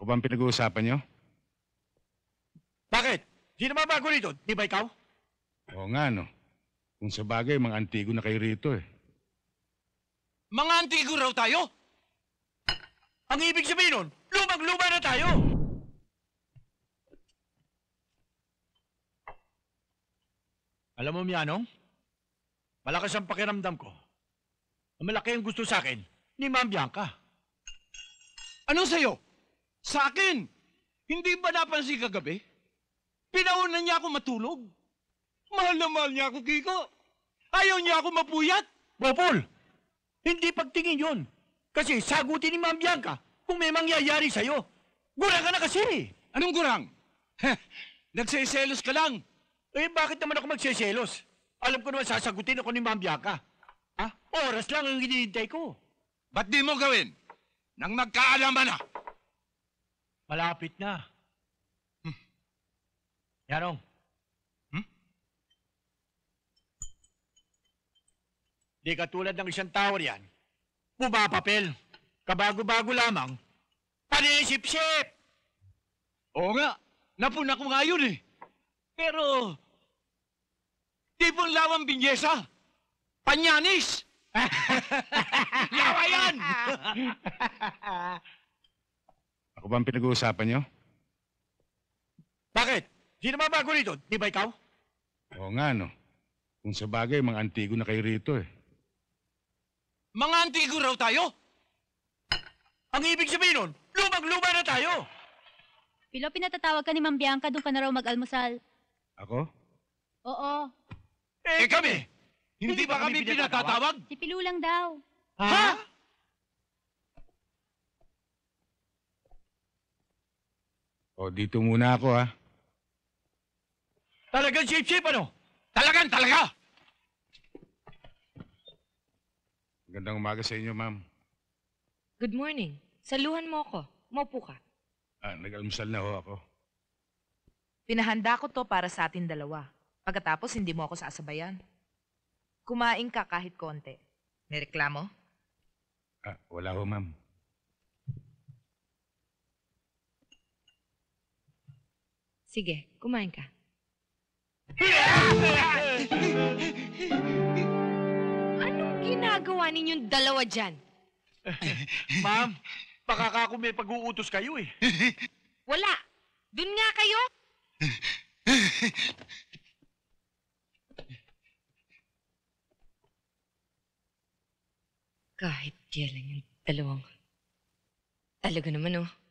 Ako ba ang pinag-uusapan nyo? Bakit? Di naman bago rito, di ba ikaw? Oo nga, no. Kung sa bagay, mga antigo na kayo rito eh. Mga antigo raw tayo? Ang ibig sabihin nun, lumang-luma na tayo! Alam mo, Mianong, malakas ang pakiramdam ko. Malaki ang gusto sa akin ni Ma'am Bianca. Ano sa'yo? Sa akin? Hindi ba napansin kagabi? Pinaunan niya ako matulog. Mahal na mahal niya ako, Kiko. Ayaw niya ako mapuyat. Bopol, hindi pagtingin yon. Kasi sagutin ni Ma'am Bianca kung may mangyayari sa'yo. Gurang ka na kasi. Anong gurang? Nagseselos ka lang. Eh, bakit naman ako magseselos? Alam ko naman sasagutin ako ni Ma'am Bianca. Ha? Oras lang ang hinihintay ko. Ba't di mo gawin? Nang magkaalaman na. Malapit na. Yanong. Di katulad ng isang tower yan. Bumapapel. Kabago-bago lamang. Panisip-sip! Oo nga. Napuna ko nga yun eh. Pero... tipong lawang binyesa. Panyanis! Lawa yan! Ako ba ang pinag-uusapan nyo? Bakit? Di naman bago rito, di ba ikaw? Oo nga, no. Kung sa bagay, mga antigo na kayo rito eh. Mga antigo raw tayo? Ang ibig sabihin nun, lumang-luma na tayo! Pilo, pinatatawag ka ni Ma'am Bianca, doon ka na raw mag-almusal. Ako? Oo, Eh kami! Hindi ba kami pinatatawag? si Pilo lang daw. Ha? O, dito muna ako ha. Talagang shape-shape ano? Talaga! Magandang umaga sa inyo, ma'am. Good morning. Saluhan mo ako. Maupo ka. Nag-almusal na ho ako. Pinahanda ko to para sa atin dalawa. Pagkatapos, hindi mo ako sasabayan. Kumain ka kahit konti. May reklamo? Wala ho, ma'am. Sige, kumain ka. Anong ginagawa ninyong dalawa dyan? Ma'am, baka kako may pag-uutos kayo eh. Wala. Dun nga kayo. Kahit kailan yung dalawang. Talaga naman oh.